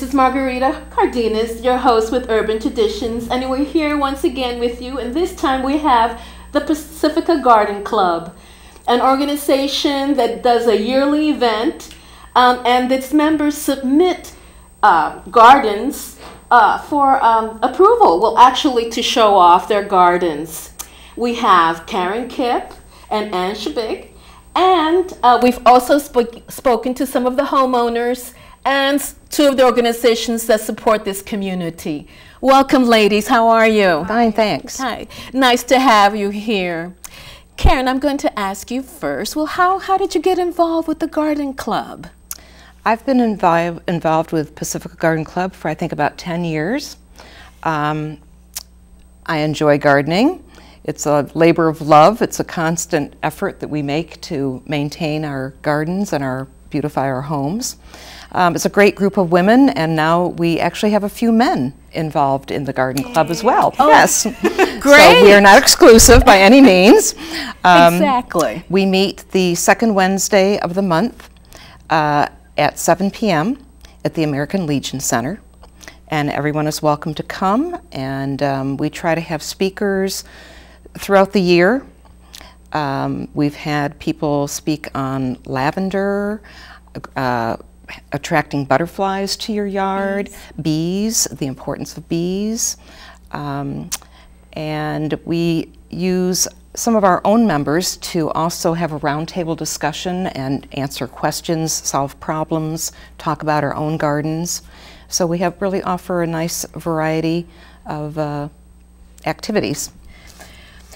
is Margarita Cardenas, your host with Urban Traditions, and we're here once again with you, and this time we have the Pacifica Garden Club, an organization that does a yearly event, and its members submit gardens for approval, well, actually to show off their gardens. We have Karen Kipp and Ann Shabig, and we've also spoken to some of the homeowners and two of the organizations that support this community. Welcome, ladies. How are you? Fine, thanks. Hi. Nice to have you here. Karen, I'm going to ask you first. Well, how did you get involved with the garden club? I've been involved with Pacifica Garden Club for I think about 10 years. I enjoy gardening. It's a labor of love. It's a constant effort that we make to maintain our gardens and beautify our homes. It's a great group of women, and now we actually have a few men involved in the garden club as well. Oh, yes. Great. So we are not exclusive by any means. Exactly. We meet the second Wednesday of the month at 7 p.m. at the American Legion Center, and everyone is welcome to come, and we try to have speakers throughout the year. We've had people speak on lavender, attracting butterflies to your yard, bees, the importance of bees, and we use some of our own members to also have a roundtable discussion and answer questions, solve problems, talk about our own gardens. So we really offer a nice variety of activities.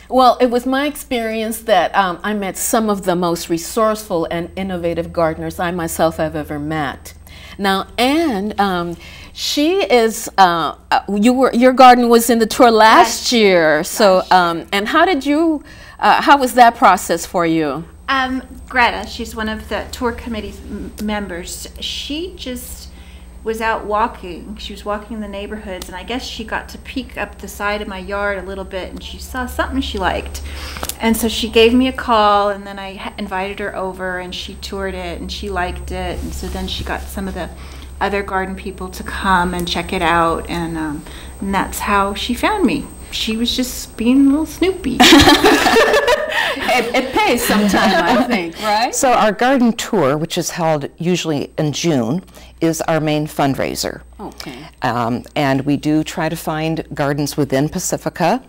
Well, it was my experience that I met some of the most resourceful and innovative gardeners I myself have ever met. Now, Anne, she is, your garden was in the tour last year. So, and how was that process for you? Greta, she's one of the tour committee members. She just was out walking. She was walking in the neighborhoods, and I guess she got to peek up the side of my yard a little bit, and she saw something she liked. And so she gave me a call, and then I invited her over, and she toured it, and she liked it. And so then she got some of the other garden people to come and check it out, and that's how she found me. She was just being a little snoopy. It pays sometime, I think, right? So our garden tour, which is held usually in June, is our main fundraiser. Okay. And we do try to find gardens within Pacifica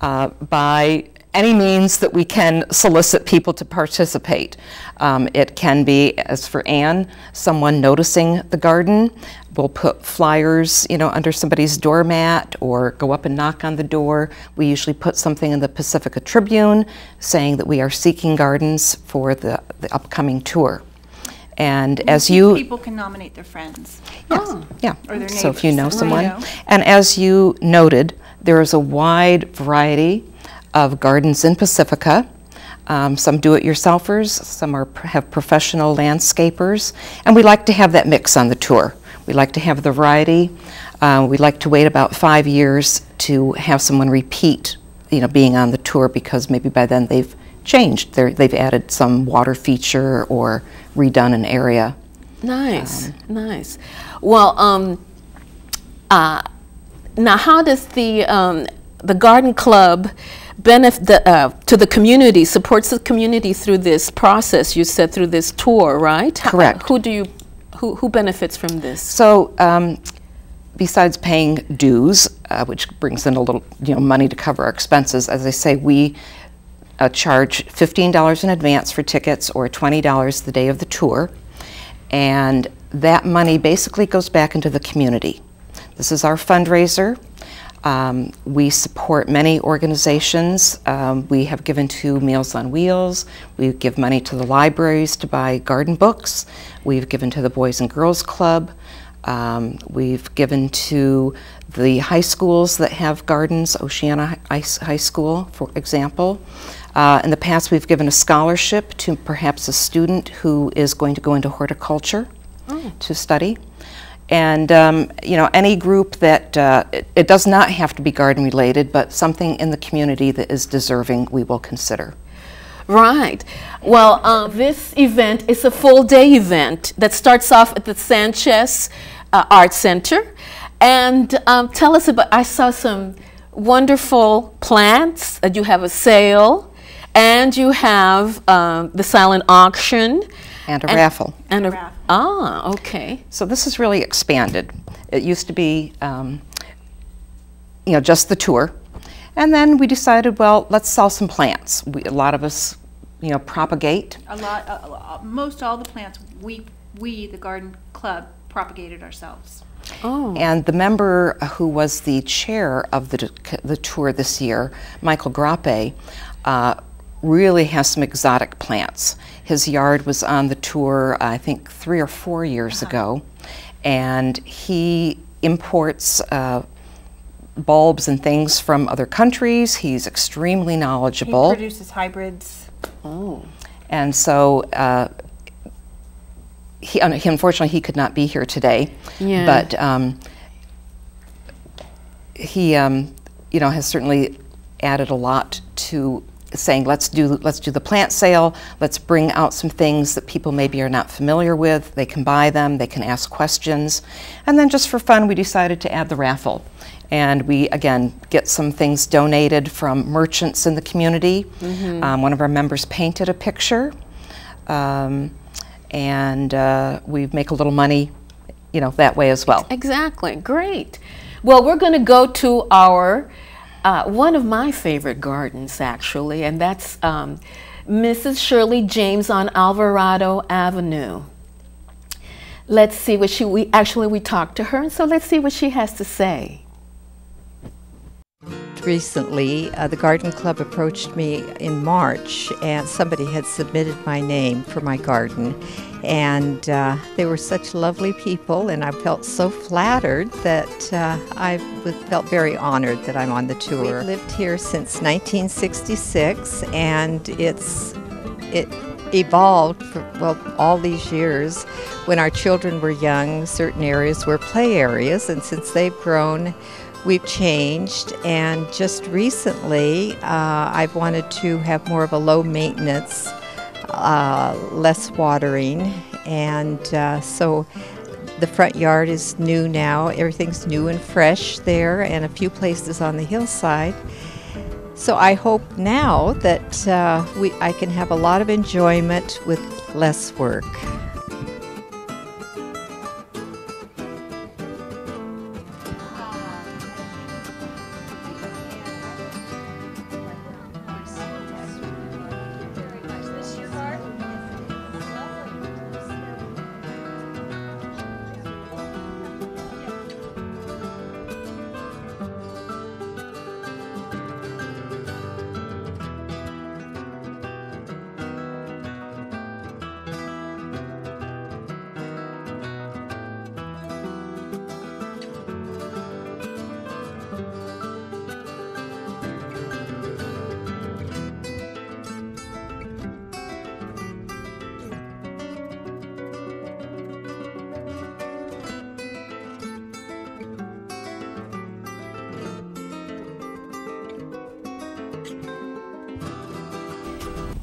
by any means that we can solicit people to participate. It can be, as for Anne, someone noticing the garden. We'll put flyers, under somebody's doormat or go up and knock on the door. We usually put something in the Pacifica Tribune saying that we are seeking gardens for the upcoming tour. And as people can nominate their friends. Yes, yeah. Or their neighbors. So if you know someone. Right. And as you noted, there is a wide variety of gardens in Pacifica. Some do-it-yourselfers, some have professional landscapers, and we like to have that mix on the tour. We like to have the variety. We like to wait about 5 years to have someone repeat, being on the tour, because maybe by then they've changed. They've added some water feature or redone an area. Nice, nice. Well, now how does the garden club benefit to the community, supports the community through this process? You said through this tour, right? Correct. Who benefits from this? So besides paying dues, which brings in a little money to cover our expenses, as I say, we charge $15 in advance for tickets or $20 the day of the tour, and that money basically goes back into the community. This is our fundraiser. We support many organizations. We have given to Meals on Wheels. We give money to the libraries to buy garden books. We've given to the Boys and Girls Club. We've given to the high schools that have gardens, Oceana High School, for example. In the past, we've given a scholarship to perhaps a student who is going to go into horticulture to study. And any group that, it does not have to be garden related, but something in the community that is deserving, we will consider. Right. Well, this event is a full-day event that starts off at the Sanchez Art Center. And tell us about, I saw some wonderful plants. You have a sale, and you have the silent auction. And a raffle. And a raffle. Ah, okay. So this has really expanded. It used to be, just the tour. And then we decided, well, let's sell some plants. A lot of us, propagate. Most all the plants we, the garden club, propagated ourselves. Oh. And the member who was the chair of the tour this year, Michael Grappe, really has some exotic plants. His yard was on the tour, I think, 3 or 4 years ago, and he imports bulbs and things from other countries. He's extremely knowledgeable. He produces hybrids. Oh. And so unfortunately he could not be here today. Yeah. But he has certainly added a lot to saying, let's do the plant sale, let's bring out some things that people maybe are not familiar with. They can buy them, they can ask questions. And then just for fun, we decided to add the raffle. And we, again, get some things donated from merchants in the community. Mm-hmm. One of our members painted a picture, and we make a little money, that way as well. Exactly, great. Well, we're going to go to our one of my favorite gardens, actually, and that's Mrs. Shirley James on Alvarado Avenue. Let's see what we talked to her, and so let's see what she has to say. Recently, the garden club approached me in March, and somebody had submitted my name for my garden, and they were such lovely people, and I felt so flattered that I felt very honored that I'm on the tour. We've lived here since 1966, and it evolved for, all these years. When our children were young, certain areas were play areas, and since they've grown, we've changed, and just recently I've wanted to have more of a low maintenance, less watering, and so the front yard is new now. Everything's new and fresh there, and a few places on the hillside. So I hope now that I can have a lot of enjoyment with less work.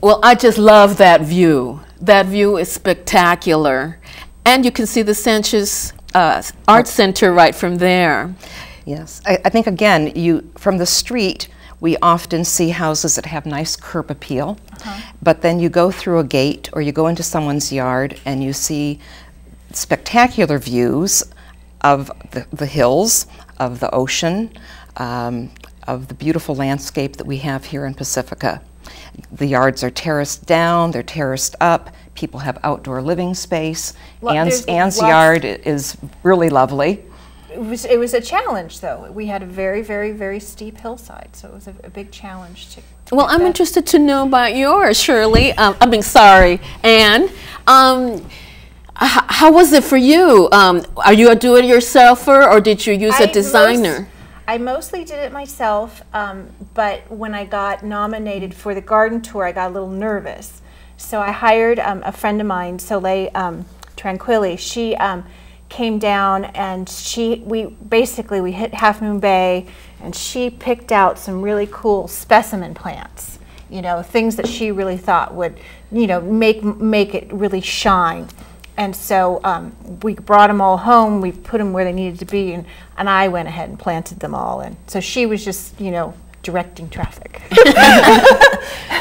Well, I just love that view. That view is spectacular. And you can see the Sanchez Art Center right from there. Yes, I think, again, from the street, we often see houses that have nice curb appeal, but then you go through a gate or you go into someone's yard and you see spectacular views of the hills, of the ocean, of the beautiful landscape that we have here in Pacifica. The yards are terraced down, they're terraced up, people have outdoor living space. Anne's yard is really lovely. It was a challenge, though. We had a very, very, very steep hillside, so it was a big challenge to Well, I'm interested to know about yours, Shirley. Sorry, Anne. How was it for you? Are you a do-it-yourselfer, or did you use a designer? I mostly did it myself, but when I got nominated for the garden tour, I got a little nervous. So I hired a friend of mine, Soleil Tranquilli. She came down and we hit Half Moon Bay, and she picked out some really cool specimen plants. Things that she really thought would, make it really shine. And so we brought them all home. We put them where they needed to be, and I went ahead and planted them all. And so she was just, directing traffic.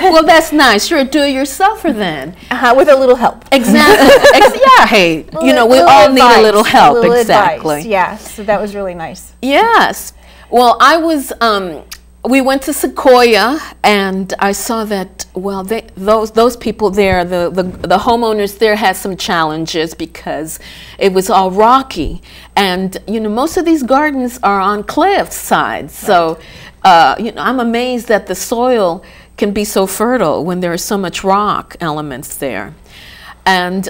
Well, that's nice. You're a do-it-yourselfer then. With a little help. Exactly. Yeah. Hey, we all need a little help. Exactly. Advice. Yeah. So that was really nice. Yes. Well, I was. We went to Sequoia, and I saw that. Well, those people there, the homeowners there had some challenges because it was all rocky, and most of these gardens are on cliff sides. So, I'm amazed that the soil can be so fertile when there is so much rock elements there, and.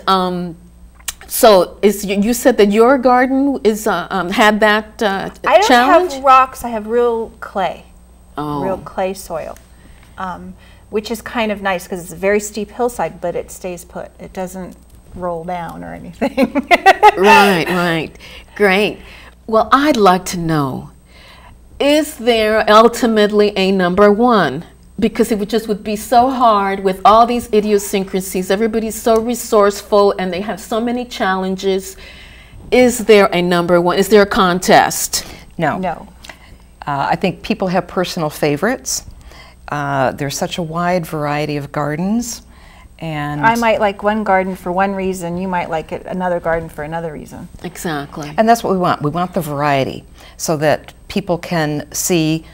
So you said that your garden is had that challenge? I don't have rocks. I have real clay. Oh. Real clay soil, which is kind of nice because it's a very steep hillside, but it stays put. It doesn't roll down or anything. Right. Great. Well, I'd like to know, is there ultimately a number one? Because it would be so hard with all these idiosyncrasies. Everybody's so resourceful and they have so many challenges. Is there a number one? Is there a contest? No. No. I think people have personal favorites. There's such a wide variety of gardens, and I might like one garden for one reason. You might like another garden for another reason. Exactly. And that's what we want. We want the variety so that people can see,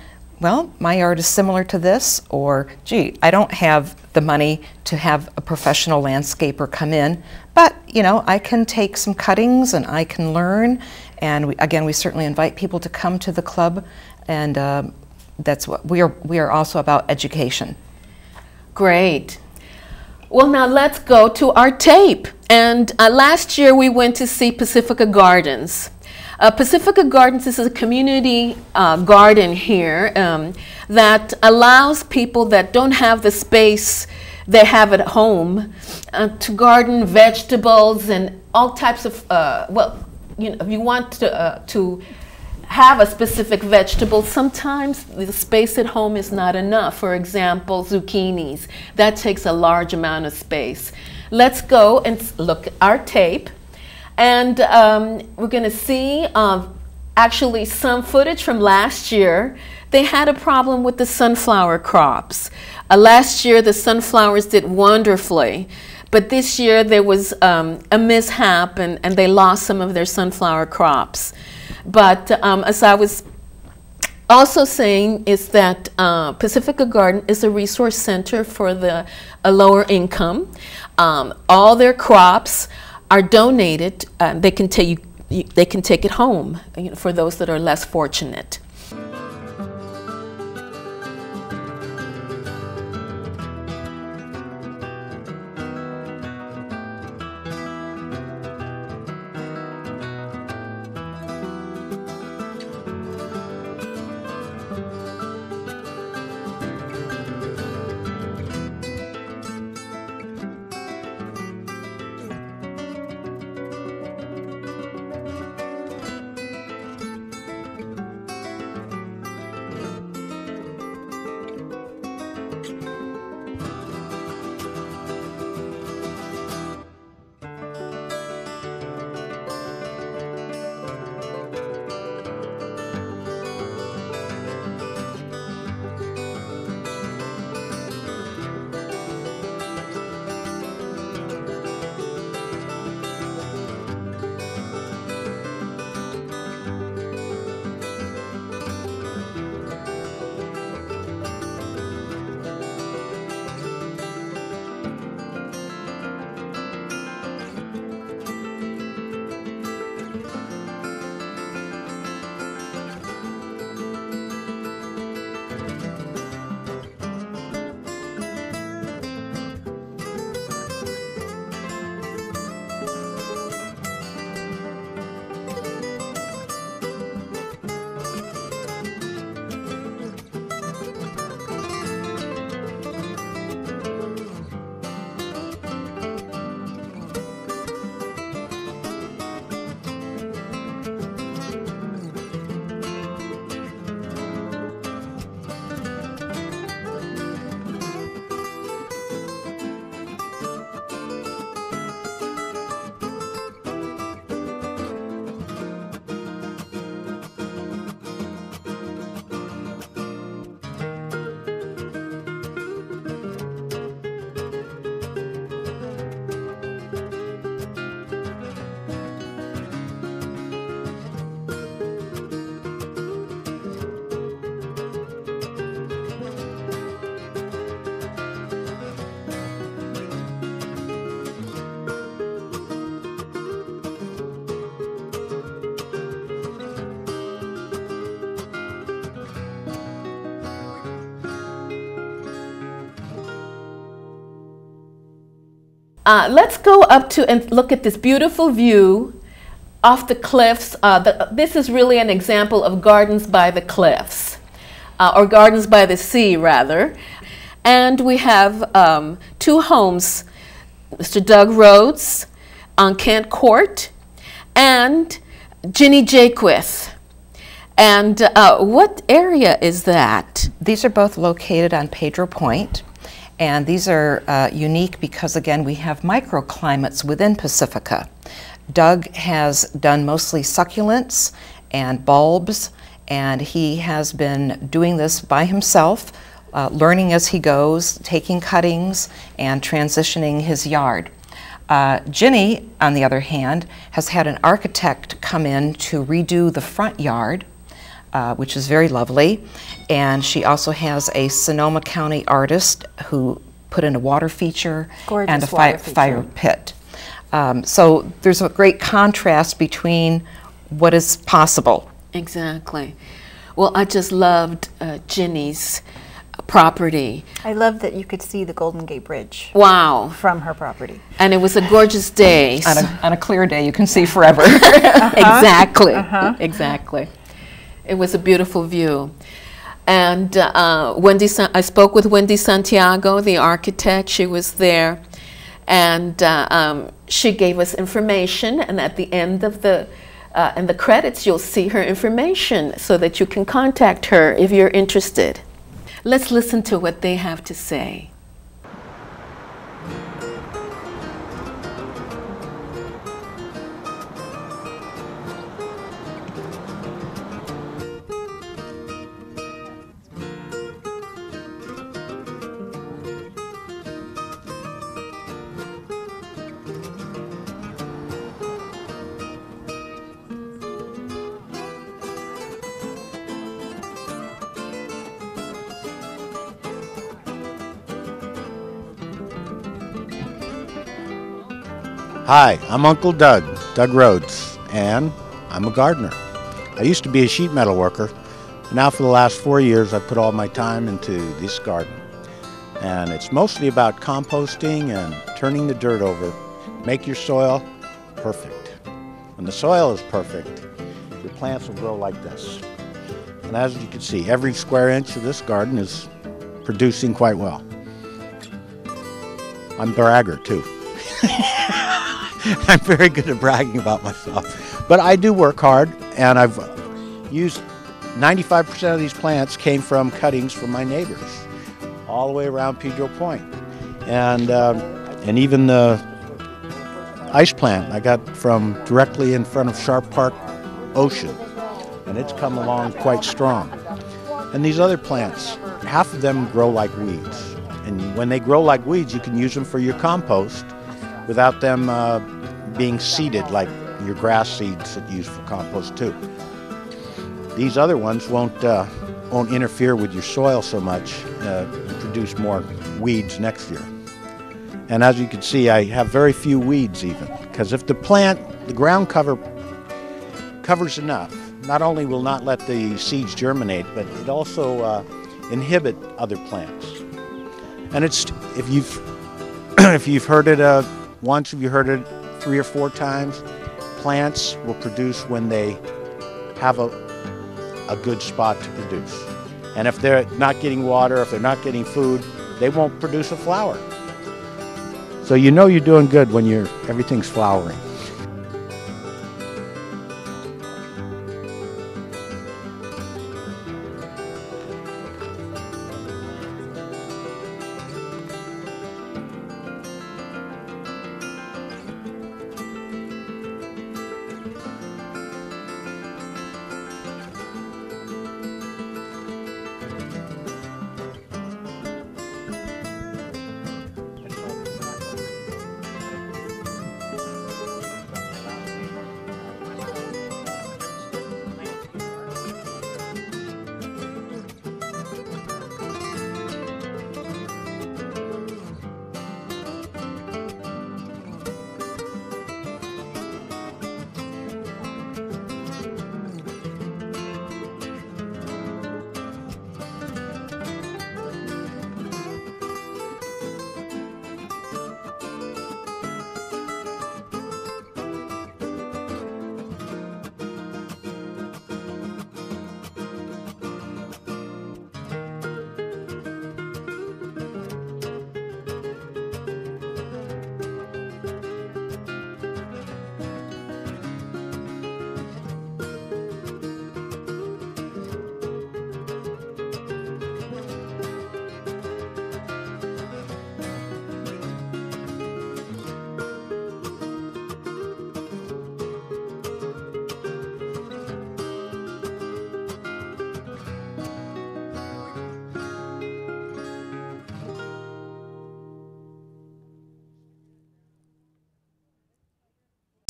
well, my yard is similar to this, or gee, I don't have the money to have a professional landscaper come in, but I can take some cuttings and I can learn. And we certainly invite people to come to the club, and that's what we are also about education. Great. Well, now let's go to our tape. And last year we went to see Pacifica Gardens. Pacifica Gardens is a community garden here that allows people that don't have the space they have at home to garden vegetables and all types of, if you want to have a specific vegetable, sometimes the space at home is not enough. For example, zucchinis. That takes a large amount of space. Let's go and look at our tape. And we're going to see actually some footage from last year. They had a problem with the sunflower crops. Last year, the sunflowers did wonderfully. But this year, there was a mishap, and they lost some of their sunflower crops. But as I was also saying, is that Pacifica Garden is a resource center for the lower income. All their crops are donated. They can take it home for those that are less fortunate. Let's go up to and look at this beautiful view off the cliffs. This is really an example of gardens by the cliffs, or gardens by the sea, rather. And we have 2 homes, Mr. Doug Rhodes on Kent Court and Ginny Jaquith. And what area is that? These are both located on Pedro Point, and these are unique because, again, we have microclimates within Pacifica. Doug has done mostly succulents and bulbs, and he has been doing this by himself, learning as he goes, taking cuttings and transitioning his yard. Ginny, on the other hand, has had an architect come in to redo the front yard, which is very lovely, and she also has a Sonoma County artist who put in a water feature and a fire pit. So there's a great contrast between what is possible. Exactly. Well, I just loved Ginny's property. I love that you could see the Golden Gate Bridge. Wow. From her property. And it was a gorgeous day. On a clear day, you can see forever. Exactly. Exactly. It was a beautiful view. And I spoke with Wendy Santiago, the architect. She was there. And she gave us information. And at the end of the credits, you'll see her information so that you can contact her if you're interested. Let's listen to what they have to say. Hi, I'm Uncle Doug Rhodes, and I'm a gardener. I used to be a sheet metal worker. Now for the last 4 years I've put all my time into this garden. And it's mostly about composting and turning the dirt over. Make your soil perfect. When the soil is perfect, your plants will grow like this. And as you can see, every square inch of this garden is producing quite well. I'm a bragger too. I'm very good at bragging about myself. But I do work hard, and I've used 95% of these plants came from cuttings from my neighbors, all the way around Pedro Point. And even the ice plant I got from directly in front of Sharp Park Ocean, and it's come along quite strong. And these other plants, half of them grow like weeds. And when they grow like weeds, you can use them for your compost without them being seeded like your grass seeds that you use for compost too. These other ones won't interfere with your soil so much, and produce more weeds next year. And as you can see, I have very few weeds even, because if the ground cover covers enough, not only will not let the seeds germinate, but it also inhibit other plants. And if you've heard it once, if you heard it 3 or 4 times, plants will produce when they have a good spot to produce. And if they're not getting water, if they're not getting food, they won't produce a flower. So you know you're doing good when everything's flowering.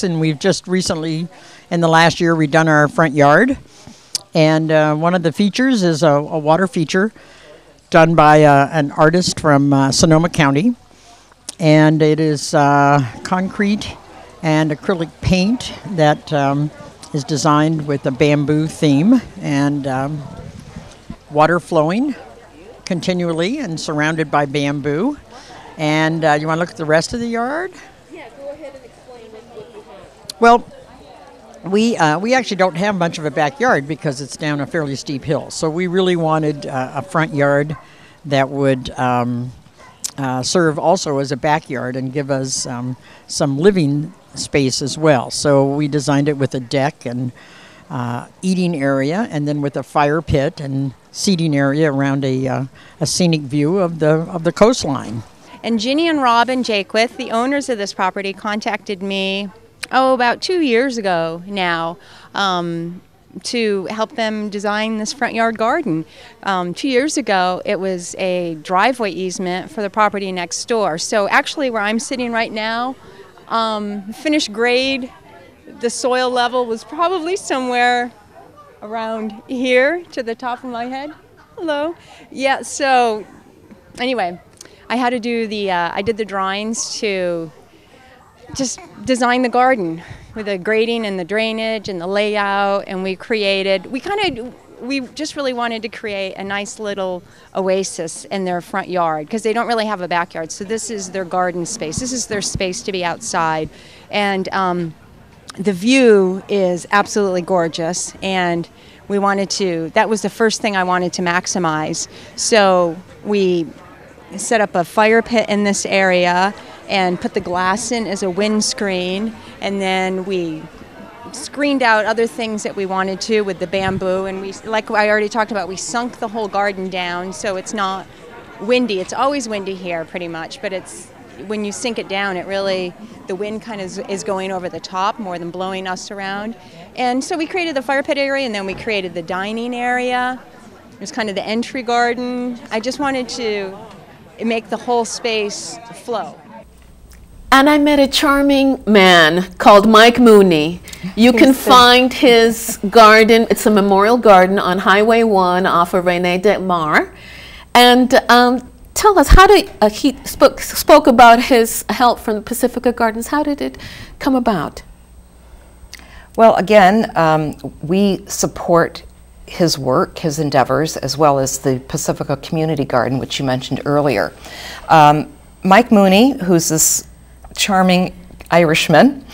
And we've just recently, in the last year, redone our front yard. And one of the features is a water feature done by an artist from Sonoma County. And it is concrete and acrylic paint that is designed with a bamboo theme and water flowing continually and surrounded by bamboo. And you want to look at the rest of the yard? Yeah, go ahead and explain what you have. Well, we actually don't have much of a backyard because it's down a fairly steep hill. So we really wanted a front yard that would serve also as a backyard and give us some living space as well. So we designed it with a deck and eating area, and then with a fire pit and seating area around a scenic view of the coastline. And Ginny and Robin Jaquith, the owners of this property, contacted me, about 2 years ago now, to help them design this front yard garden. 2 years ago, it was a driveway easement for the property next door. So actually where I'm sitting right now, finished grade, the soil level was probably somewhere around here to the top of my head. Hello. Yeah, so anyway, I had to do I did the drawings to just design the garden with the grading and the drainage and the layout, and we just really wanted to create a nice little oasis in their front yard because they don't really have a backyard. So this is their garden space. This is their space to be outside. And the view is absolutely gorgeous, and that was the first thing I wanted to maximize. So we set up a fire pit in this area and put the glass in as a windscreen, and then we screened out other things that we wanted to with the bamboo, and we, like I already talked about, we sunk the whole garden down so it's not windy. It's always windy here pretty much, but when you sink it down, the wind kind of is going over the top more than blowing us around. And so we created the fire pit area, and then we created the dining area. It was kind of the entry garden. I just wanted to make the whole space flow. And I met a charming man called Mike Mooney. You can find his garden. It's a memorial garden on Highway 1 off of Rene Del Mar. And tell us, how did he spoke about his help from the Pacifica Gardens. How did it come about? Well, again, we support his work, his endeavors, as well as the Pacifica Community Garden, which you mentioned earlier. Mike Mooney, who's this charming Irishman,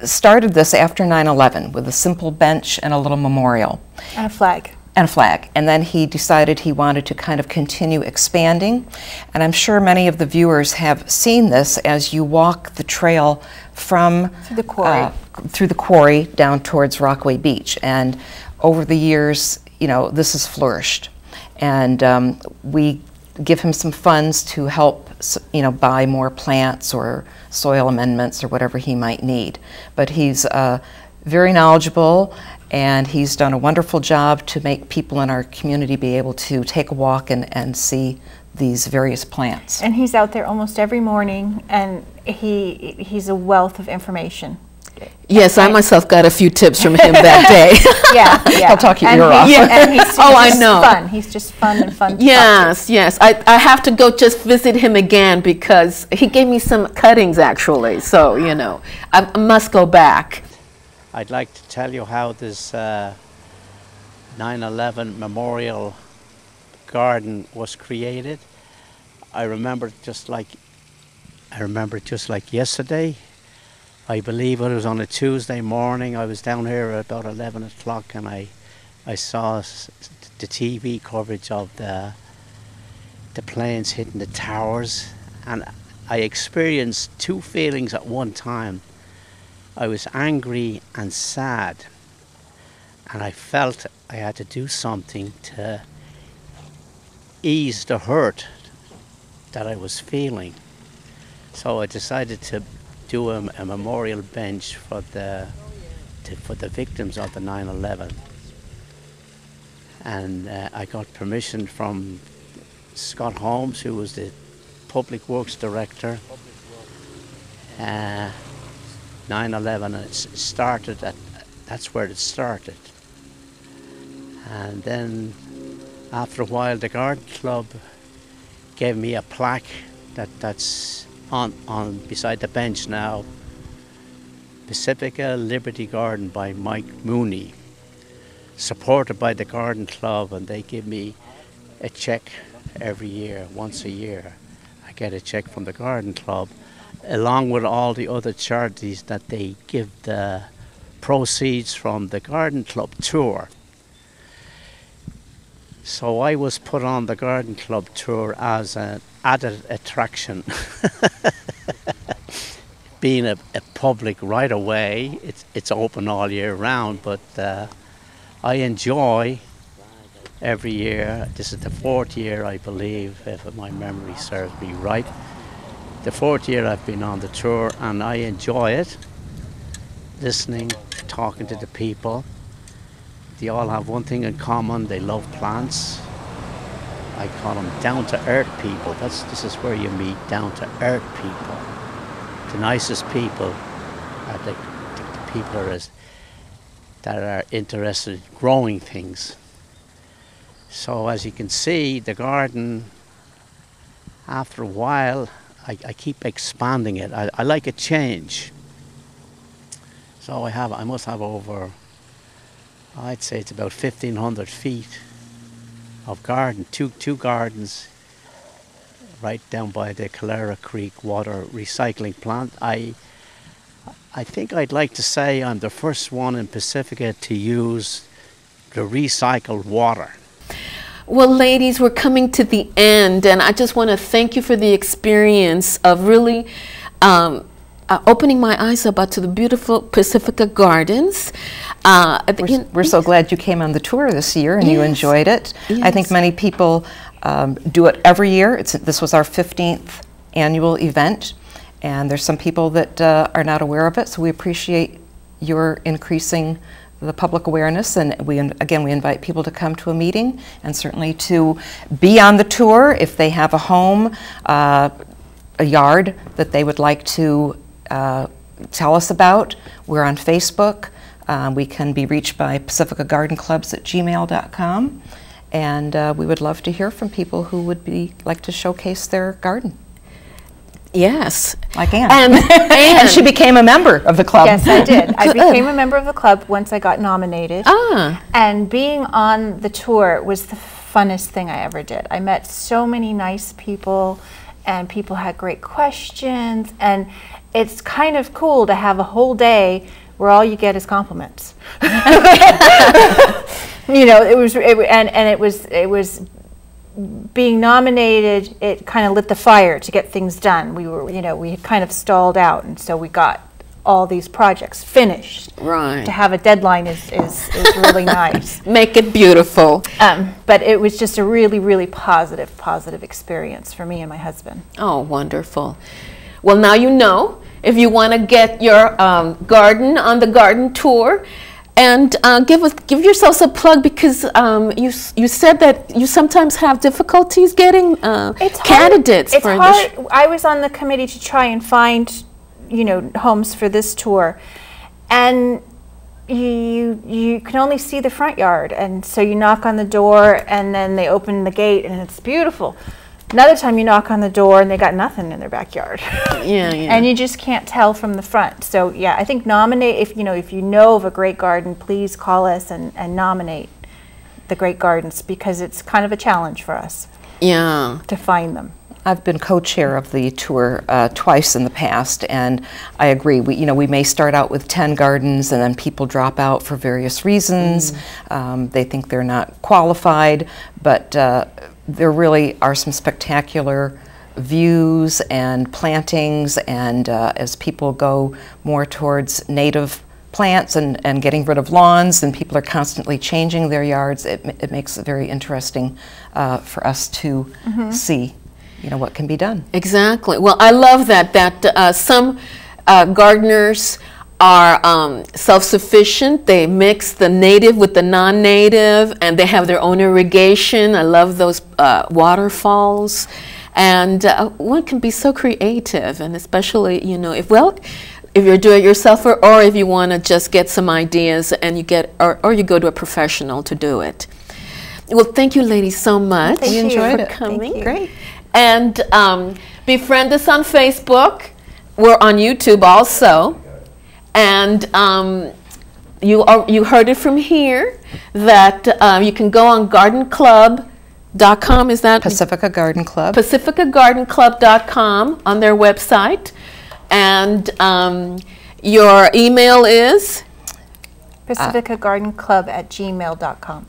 started this after 9/11 with a simple bench and a little memorial. And a flag. And a flag. And then he decided he wanted to kind of continue expanding. And I'm sure many of the viewers have seen this as you walk the trail from through the quarry down towards Rockaway Beach. And over the years, this has flourished. And we give him some funds to help, buy more plants or soil amendments or whatever he might need. But he's very knowledgeable, and he's done a wonderful job to make people in our community be able to take a walk and see these various plants. And he's out there almost every morning, and he's a wealth of information. Yes, I myself got a few tips from him that day. Yeah. He'll talk your ear off. And he's I know. Fun. He's just fun and fun. Yes. I have to go just visit him again because he gave me some cuttings actually. So, I must go back. I'd like to tell you how this 9/11 Memorial Garden was created. I remember it just like yesterday. I believe it was on a Tuesday morning. I was down here at about 11 o'clock, and I saw the TV coverage of the planes hitting the towers, and I experienced two feelings at one time. I was angry and sad, and I felt I had to do something to ease the hurt that I was feeling. So I decided to do a memorial bench for the victims of the 9/11, and I got permission from Scott Holmes, who was the Public Works Director, 9/11, and it started at, that's where it started. And then after a while, the garden club gave me a plaque that's on beside the bench now. Pacifica Liberty Garden by Mike Mooney, supported by the garden club, and they give me a check every year, once a year. I get a check from the garden club, along with all the other charities that they give the proceeds from the garden club tour. So I was put on the garden club tour as an added attraction. Being a public right away, it's open all year round, but I enjoy every year. This is the 4th year, I believe, if my memory serves me right. The 4th year I've been on the tour, and I enjoy it. Listening, talking to the people. They all have one thing in common: they love plants. I call them down-to-earth people. This is where you meet down-to-earth people. The nicest people are the people that are interested in growing things. So as you can see, the garden, after a while, I keep expanding it. I like a change. So I must have over, I'd say it's about 1,500 feet of garden, two gardens right down by the Calera Creek water recycling plant. I think I'd like to say I'm the first one in Pacifica to use the recycled water. Well, ladies, we're coming to the end, and I just want to thank you for the experience of really opening my eyes up to the beautiful Pacifica Gardens. We're so glad you came on the tour this year and you enjoyed it. Yes. I think many people do it every year. This was our 15th annual event, and there's some people that are not aware of it, so we appreciate your increasing the public awareness, and we invite people to come to a meeting and certainly to be on the tour if they have a home, a yard that they would like to tell us about. We're on Facebook. We can be reached by pacificagardenclubs@gmail.com, and we would love to hear from people who would like to showcase their garden. Yes. Like Anne. And she became a member of the club. Yes, I did. I became a member of the club once I got nominated. And being on the tour was the funnest thing I ever did. I met so many nice people, and people had great questions, and it's kind of cool to have a whole day where all you get is compliments. You know, it was being nominated. It kind of lit the fire to get things done. We had kind of stalled out, and so we got all these projects finished. Right. To have a deadline is really nice. Make it beautiful. But it was just a really, really positive experience for me and my husband. Oh, wonderful. Well, now you know. If you want to get your garden on the garden tour, and give yourselves a plug, because you said that you sometimes have difficulties getting candidates. It's hard. I was on the committee to try and find, homes for this tour, and you can only see the front yard, and so you knock on the door, and then they open the gate, and it's beautiful. Another time you knock on the door and they got nothing in their backyard. Yeah. And you just can't tell from the front. So yeah, I think nominate, if you know of a great garden, please call us and nominate the great gardens, because it's kind of a challenge for us. Yeah. To find them. I've been co-chair of the tour twice in the past, and I agree. We may start out with 10 gardens, and then people drop out for various reasons. They think they're not qualified, but there really are some spectacular views and plantings, and as people go more towards native plants and getting rid of lawns, and people are constantly changing their yards, it makes it very interesting for us to see what can be done. Exactly. Well, I love that some gardeners are self-sufficient. They mix the native with the non-native, and they have their own irrigation. I love those waterfalls, and one can be so creative, and especially if you're do-it-yourselfer, or if you want to just get some ideas and you get, or you go to a professional to do it. Well, thank you, ladies, so much. Thank We you enjoyed for it. coming. Thank you. Great. And befriend us on Facebook. We're on YouTube also. And you heard it from here that you can go on gardenclub.com. Is that Pacifica Garden Club. PacificaGardenClub.com on their website. And your email is? PacificaGardenClub@gmail.com.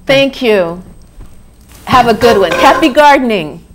Thank you. Have a good one. Happy gardening.